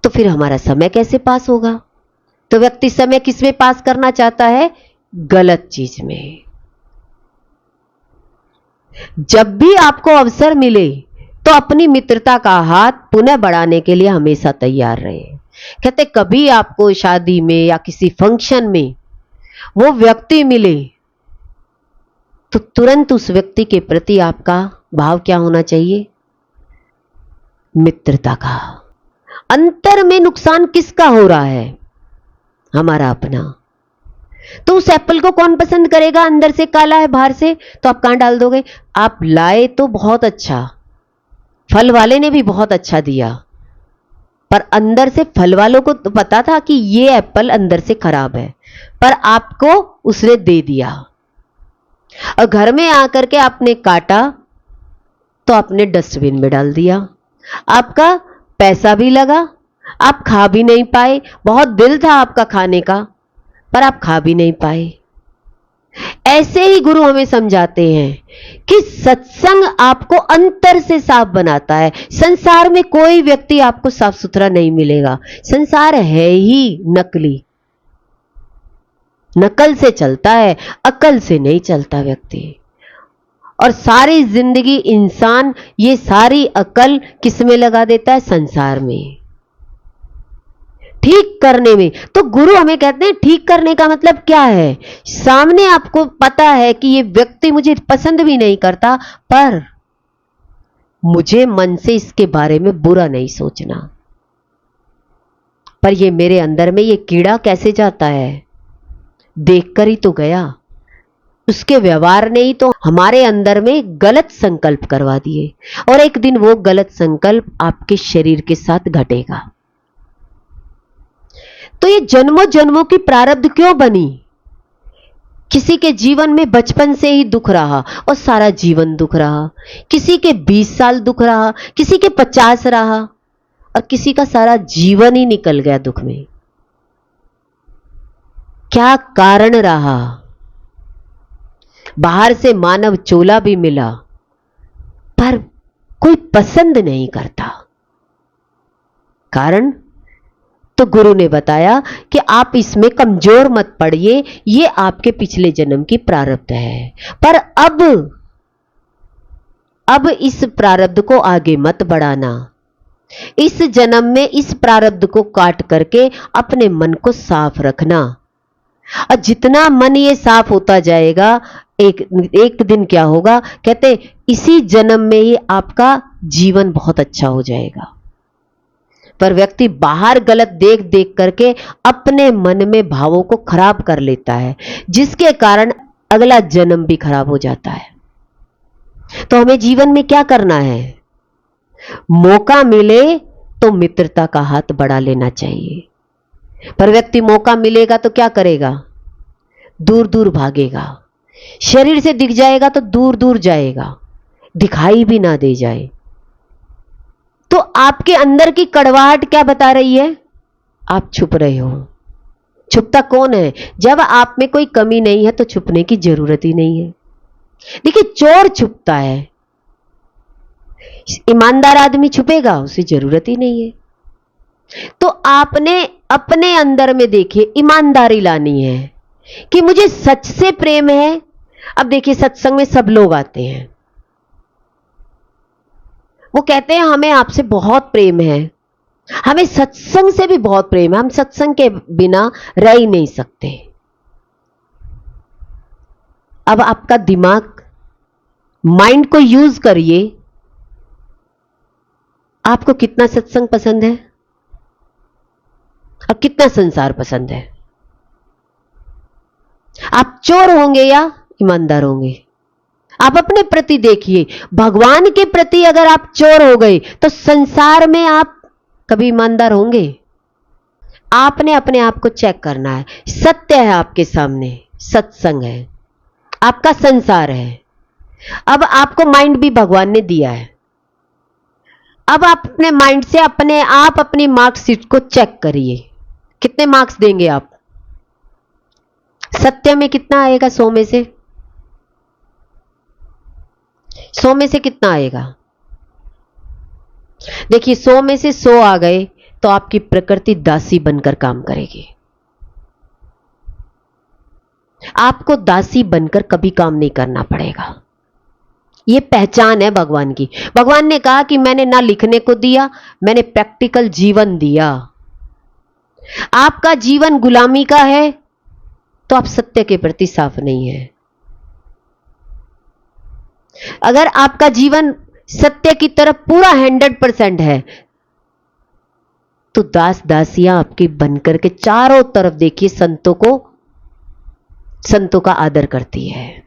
तो फिर हमारा समय कैसे पास होगा? तो व्यक्ति समय किस में पास करना चाहता है? गलत चीज में। जब भी आपको अवसर मिले तो अपनी मित्रता का हाथ पुनः बढ़ाने के लिए हमेशा तैयार रहे। कहते कभी आपको शादी में या किसी फंक्शन में वो व्यक्ति मिले तो तुरंत उस व्यक्ति के प्रति आपका भाव क्या होना चाहिए? मित्रता का। अंतर में नुकसान किसका हो रहा है? हमारा अपना। तो उस एप्पल को कौन पसंद करेगा? अंदर से काला है, बाहर से तो आप कहां डाल दोगे? आप लाए तो बहुत अच्छा, फल वाले ने भी बहुत अच्छा दिया, पर अंदर से फल वालों को तो पता था कि ये एप्पल अंदर से खराब है, पर आपको उसने दे दिया। और घर में आकर के आपने काटा तो आपने डस्टबिन में डाल दिया। आपका पैसा भी लगा, आप खा भी नहीं पाए। बहुत दिल था आपका खाने का, पर आप खा भी नहीं पाए। ऐसे ही गुरु हमें समझाते हैं कि सत्संग आपको अंतर से साफ बनाता है। संसार में कोई व्यक्ति आपको साफ सुथरा नहीं मिलेगा। संसार है ही नकली, नकल से चलता है, अकल से नहीं चलता व्यक्ति। और सारी जिंदगी इंसान ये सारी अकल किस में लगा देता है? संसार में, ठीक करने में। तो गुरु हमें कहते हैं ठीक करने का मतलब क्या है? सामने आपको पता है कि ये व्यक्ति मुझे पसंद भी नहीं करता, पर मुझे मन से इसके बारे में बुरा नहीं सोचना। पर ये मेरे अंदर में ये कीड़ा कैसे जाता है? देखकर ही तो गया। उसके व्यवहार ने ही तो हमारे अंदर में गलत संकल्प करवा दिए, और एक दिन वो गलत संकल्प आपके शरीर के साथ घटेगा। तो ये जन्मों जन्मों की प्रारब्ध क्यों बनी? किसी के जीवन में बचपन से ही दुख रहा और सारा जीवन दुख रहा, किसी के 20 साल दुख रहा, किसी के 50 रहा, और किसी का सारा जीवन ही निकल गया दुख में। क्या कारण रहा? बाहर से मानव चोला भी मिला, पर कोई पसंद नहीं करता। कारण तो गुरु ने बताया कि आप इसमें कमजोर मत पड़िए, ये आपके पिछले जन्म की प्रारब्ध है। पर अब इस प्रारब्ध को आगे मत बढ़ाना। इस जन्म में इस प्रारब्ध को काट करके अपने मन को साफ रखना, और जितना मन ये साफ होता जाएगा, एक दिन क्या होगा? कहते इसी जन्म में ही आपका जीवन बहुत अच्छा हो जाएगा। पर व्यक्ति बाहर गलत देख देख करके अपने मन में भावों को खराब कर लेता है, जिसके कारण अगला जन्म भी खराब हो जाता है। तो हमें जीवन में क्या करना है? मौका मिले तो मित्रता का हाथ बढ़ा लेना चाहिए। पर व्यक्ति मौका मिलेगा तो क्या करेगा? दूर दूर भागेगा। शरीर से दिख जाएगा तो दूर दूर जाएगा, दिखाई भी ना दे जाए। तो आपके अंदर की कड़वाहट क्या बता रही है? आप छुप रहे हो। छुपता कौन है? जब आप में कोई कमी नहीं है तो छुपने की जरूरत ही नहीं है। देखिए, चोर छुपता है, ईमानदार आदमी छुपेगा? उसे जरूरत ही नहीं है। तो आपने अपने अंदर में देखिए ईमानदारी लानी है कि मुझे सच से प्रेम है। अब देखिए, सत्संग में सब लोग आते हैं, वो कहते हैं हमें आपसे बहुत प्रेम है, हमें सत्संग से भी बहुत प्रेम है, हम सत्संग के बिना रह ही नहीं सकते। अब आपका दिमाग, माइंड को यूज करिए। आपको कितना सत्संग पसंद है और कितना संसार पसंद है? आप चोर होंगे या ईमानदार होंगे? आप अपने प्रति देखिए। भगवान के प्रति अगर आप चोर हो गए तो संसार में आप कभी ईमानदार होंगे? आपने अपने आप को चेक करना है। सत्य है आपके सामने, सत्संग है, आपका संसार है। अब आपको माइंड भी भगवान ने दिया है। अब आप अपने माइंड से अपने आप अपनी मार्कशीट को चेक करिए। कितने मार्क्स देंगे आप? सत्य में कितना आएगा 100 में से? 100 में से कितना आएगा? देखिए, 100 में से 100 आ गए तो आपकी प्रकृति दासी बनकर काम करेगी। आपको दासी बनकर कभी काम नहीं करना पड़ेगा। यह पहचान है भगवान की। भगवान ने कहा कि मैंने ना लिखने को दिया, मैंने प्रैक्टिकल जीवन दिया। आपका जीवन गुलामी का है तो आप सत्य के प्रति साफ नहीं है। अगर आपका जीवन सत्य की तरफ पूरा 100% है तो दास दासियां आपकी बनकर के चारों तरफ देखिए संतों का आदर करती है।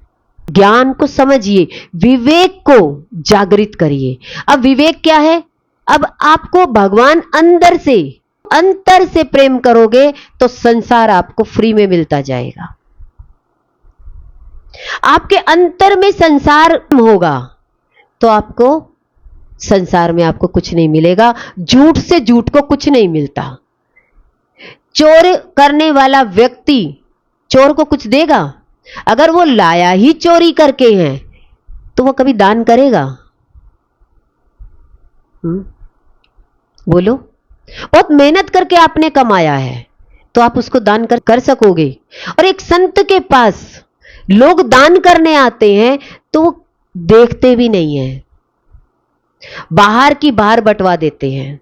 ज्ञान को समझिए, विवेक को जागृत करिए। अब विवेक क्या है? अब आपको भगवान अंतर से प्रेम करोगे तो संसार आपको फ्री में मिलता जाएगा। आपके अंतर में संसार होगा तो आपको संसार में आपको कुछ नहीं मिलेगा। झूठ से झूठ को कुछ नहीं मिलता। चोर करने वाला व्यक्ति चोर को कुछ देगा? अगर वो लाया ही चोरी करके है तो वो कभी दान करेगा? बोलो। बहुत मेहनत करके आपने कमाया है तो आप उसको दान कर सकोगे। और एक संत के पास लोग दान करने आते हैं तो वो देखते भी नहीं है, बाहर की बाहर बंटवा देते हैं,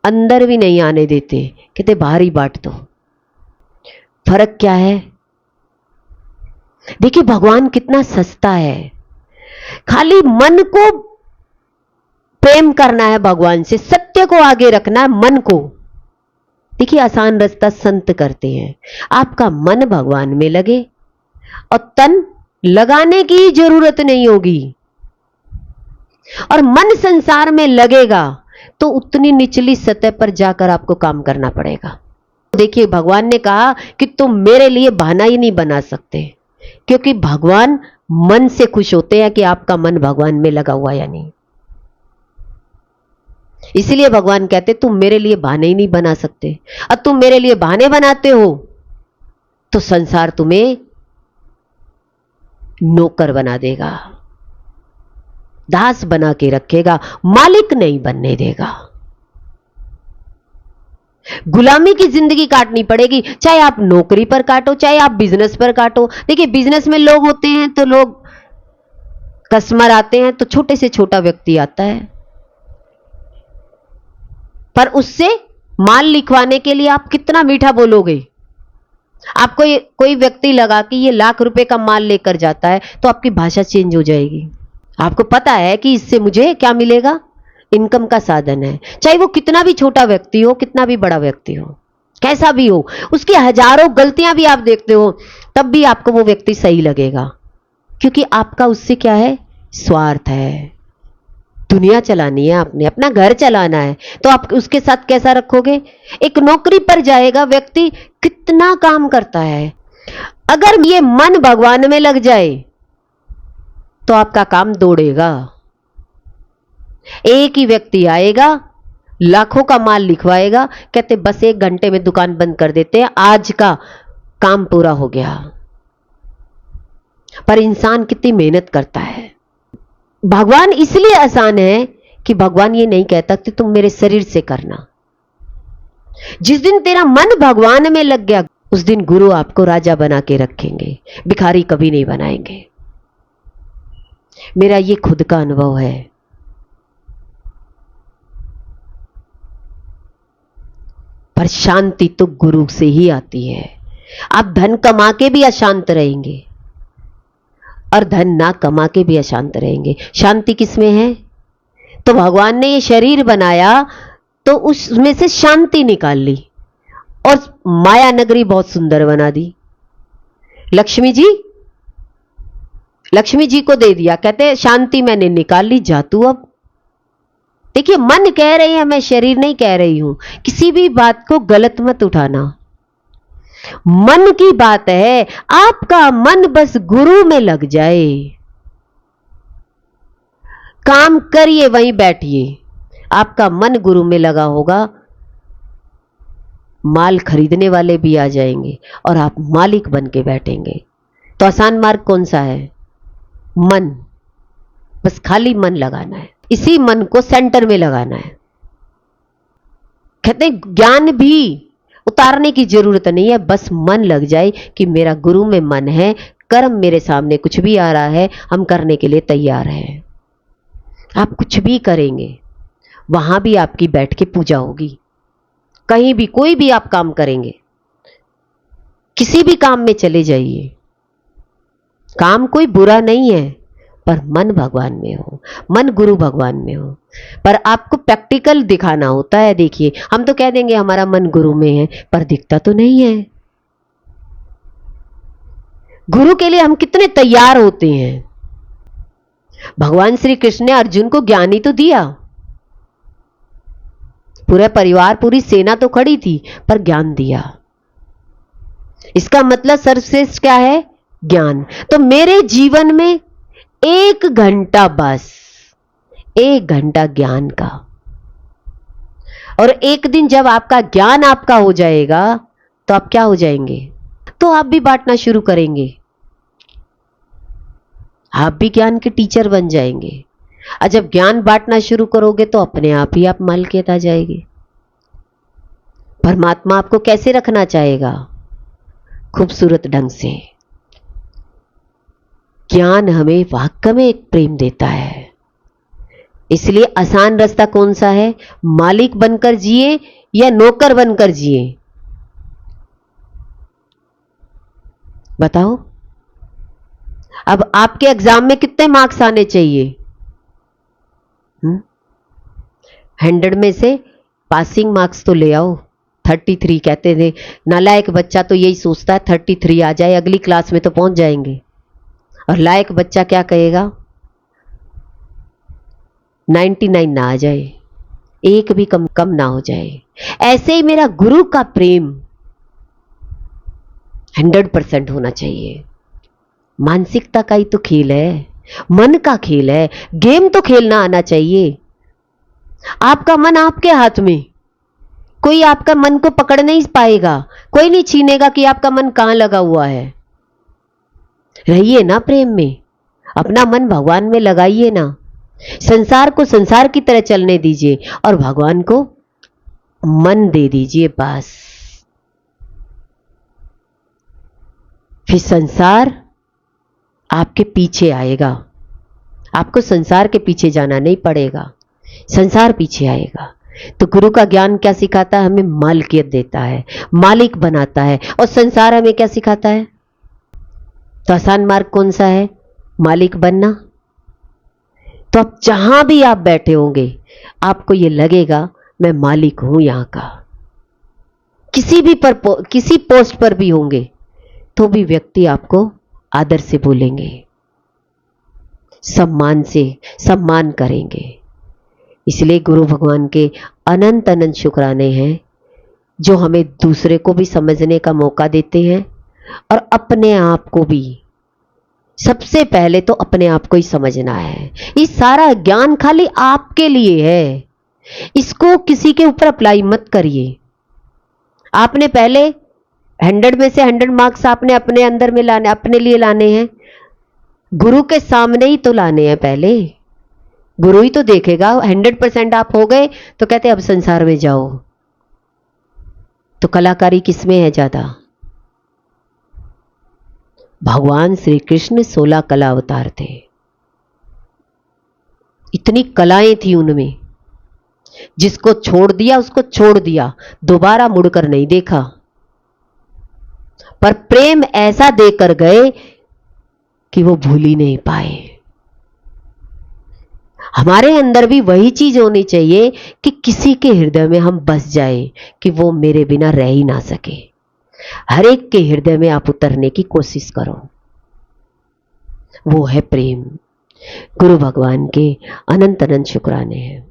अंदर भी नहीं आने देते, कहते बाहर ही बांट दो। फर्क क्या है? देखिए, भगवान कितना सस्ता है। खाली मन को प्रेम करना है भगवान से, सत्य को आगे रखना है, मन को। देखिए, आसान रास्ता संत करते हैं। आपका मन भगवान में लगे और तन लगाने की जरूरत नहीं होगी। और मन संसार में लगेगा तो उतनी निचली सतह पर जाकर आपको काम करना पड़ेगा। देखिए, भगवान ने कहा कि तुम मेरे लिए बहाना ही नहीं बना सकते, क्योंकि भगवान मन से खुश होते हैं कि आपका मन भगवान में लगा हुआ या नहीं। इसलिए भगवान कहते तुम मेरे लिए बहाने ही नहीं बना सकते, और तुम मेरे लिए बहाने बनाते हो तो संसार तुम्हें नौकर बना देगा, दास बना के रखेगा, मालिक नहीं बनने देगा। गुलामी की जिंदगी काटनी पड़ेगी, चाहे आप नौकरी पर काटो, चाहे आप बिजनेस पर काटो। देखिए, बिजनेस में लोग होते हैं तो लोग कस्टमर आते हैं तो छोटे से छोटा व्यक्ति आता है, पर उससे माल लिखवाने के लिए आप कितना मीठा बोलोगे। आपको कोई व्यक्ति लगा कि ये लाख रुपए का माल लेकर जाता है तो आपकी भाषा चेंज हो जाएगी। आपको पता है कि इससे मुझे क्या मिलेगा, इनकम का साधन है। चाहे वो कितना भी छोटा व्यक्ति हो, कितना भी बड़ा व्यक्ति हो, कैसा भी हो, उसकी हजारों गलतियां भी आप देखते हो, तब भी आपको वो व्यक्ति सही लगेगा। क्योंकि आपका उससे क्या है, स्वार्थ है। दुनिया चलानी है, आपने अपना घर चलाना है, तो आप उसके साथ कैसा रखोगे? एक नौकरी पर जाएगा व्यक्ति, कितना काम करता है, अगर ये मन भगवान में लग जाए तो आपका काम दौड़ेगा। एक ही व्यक्ति आएगा, लाखों का माल लिखवाएगा, कहते बस 1 घंटे में दुकान बंद कर देते हैं, आज का काम पूरा हो गया। पर इंसान कितनी मेहनत करता है। भगवान इसलिए आसान है कि भगवान ये नहीं कहता कि तुम मेरे शरीर से करना। जिस दिन तेरा मन भगवान में लग गया, उस दिन गुरु आपको राजा बना के रखेंगे, भिखारी कभी नहीं बनाएंगे। मेरा ये खुद का अनुभव है। पर शांति तो गुरु से ही आती है। आप धन कमा के भी अशांत रहेंगे और धन ना कमा के भी अशांत रहेंगे। शांति किसमें है? तो भगवान ने ये शरीर बनाया तो उसमें से शांति निकाल ली और माया नगरी बहुत सुंदर बना दी। लक्ष्मी जी को दे दिया, कहते शांति मैंने निकाल ली, जा तू अब। देखिए, मन कह रही है, मैं शरीर नहीं कह रही हूं। किसी भी बात को गलत मत उठाना, मन की बात है। आपका मन बस गुरु में लग जाए, काम करिए, वहीं बैठिए, आपका मन गुरु में लगा होगा, माल खरीदने वाले भी आ जाएंगे और आप मालिक बन के बैठेंगे। तो आसान मार्ग कौन सा है? मन। बस खाली मन लगाना है, इसी मन को सेंटर में लगाना है। कहते हैं ज्ञान भी उतारने की जरूरत नहीं है, बस मन लग जाए कि मेरा गुरु में मन है, कर्म मेरे सामने कुछ भी आ रहा है, हम करने के लिए तैयार हैं। आप कुछ भी करेंगे, वहां भी आपकी बैठ के पूजा होगी। कहीं भी कोई भी आप काम करेंगे, किसी भी काम में चले जाइए, काम कोई बुरा नहीं है, पर मन भगवान में हो, मन गुरु भगवान में हो। पर आपको प्रैक्टिकल दिखाना होता है। देखिए, हम तो कह देंगे हमारा मन गुरु में है, पर दिखता तो नहीं है। गुरु के लिए हम कितने तैयार होते हैं। भगवान श्री कृष्ण ने अर्जुन को ज्ञान ही तो दिया, पूरा परिवार, पूरी सेना तो खड़ी थी, पर ज्ञान दिया। इसका मतलब सर्वश्रेष्ठ क्या है? ज्ञान। तो मेरे जीवन में 1 घंटा, बस 1 घंटा ज्ञान का, और एक दिन जब आपका ज्ञान आपका हो जाएगा तो आप क्या हो जाएंगे? तो आप भी बांटना शुरू करेंगे, आप भी ज्ञान के टीचर बन जाएंगे। और जब ज्ञान बांटना शुरू करोगे तो अपने आप ही आप मालिकियत आ जाएगी। परमात्मा आपको कैसे रखना चाहेगा? खूबसूरत ढंग से। ज्ञान हमें वाकई में एक प्रेम देता है। इसलिए आसान रास्ता कौन सा है? मालिक बनकर जिए या नौकर बनकर जिए? बताओ। अब आपके एग्जाम में कितने मार्क्स आने चाहिए? 100 में से पासिंग मार्क्स तो ले आओ। 33 कहते थे, नालायक बच्चा तो यही सोचता है 33 आ जाए, अगली क्लास में तो पहुंच जाएंगे। और लायक बच्चा क्या कहेगा? 99 ना आ जाए, एक भी कम ना हो जाए। ऐसे ही मेरा गुरु का प्रेम 100% होना चाहिए। मानसिकता का ही तो खेल है, मन का खेल है, गेम तो खेलना आना चाहिए। आपका मन आपके हाथ में, कोई आपका मन को पकड़ नहीं पाएगा, कोई नहीं छीनेगा कि आपका मन कहां लगा हुआ है। रहिए ना प्रेम में, अपना मन भगवान में लगाइए ना। संसार को संसार की तरह चलने दीजिए और भगवान को मन दे दीजिए, बस। फिर संसार आपके पीछे आएगा। आपको संसार के पीछे जाना नहीं पड़ेगा, संसार पीछे आएगा। तो गुरु का ज्ञान क्या सिखाता है? हमें मालिकियत देता है, मालिक बनाता है। और संसार हमें क्या सिखाता है? तो आसान मार्ग कौन सा है? मालिक बनना। तो अब जहां भी आप बैठे होंगे, आपको यह लगेगा मैं मालिक हूं यहां का। किसी पोस्ट पर भी होंगे तो भी व्यक्ति आपको आदर से बोलेंगे, सम्मान से सम्मान करेंगे। इसलिए गुरु भगवान के अनंत अनंत शुक्राने हैं जो हमें दूसरे को भी समझने का मौका देते हैं और अपने आप को भी। सबसे पहले तो अपने आप को ही समझना है। ये सारा ज्ञान खाली आपके लिए है, इसको किसी के ऊपर अप्लाई मत करिए। आपने पहले 100 में से 100 मार्क्स आपने अपने अंदर में लाने, अपने लिए लाने हैं। गुरु के सामने ही तो लाने हैं पहले। गुरु ही तो देखेगा। 100% आप हो गए तो कहते अब संसार में जाओ। तो कलाकारी किसमें है ज्यादा? भगवान श्री कृष्ण 16 कला अवतार थे, इतनी कलाएं थी उनमें। जिसको छोड़ दिया उसको छोड़ दिया, दोबारा मुड़कर नहीं देखा। पर प्रेम ऐसा देकर गए कि वो भूल ही नहीं पाए। हमारे अंदर भी वही चीज होनी चाहिए कि किसी के हृदय में हम बस जाए कि वो मेरे बिना रह ही ना सके। हर एक के हृदय में आप उतरने की कोशिश करो, वो है प्रेम। गुरु भगवान के अनंत अनंत शुक्राने हैं।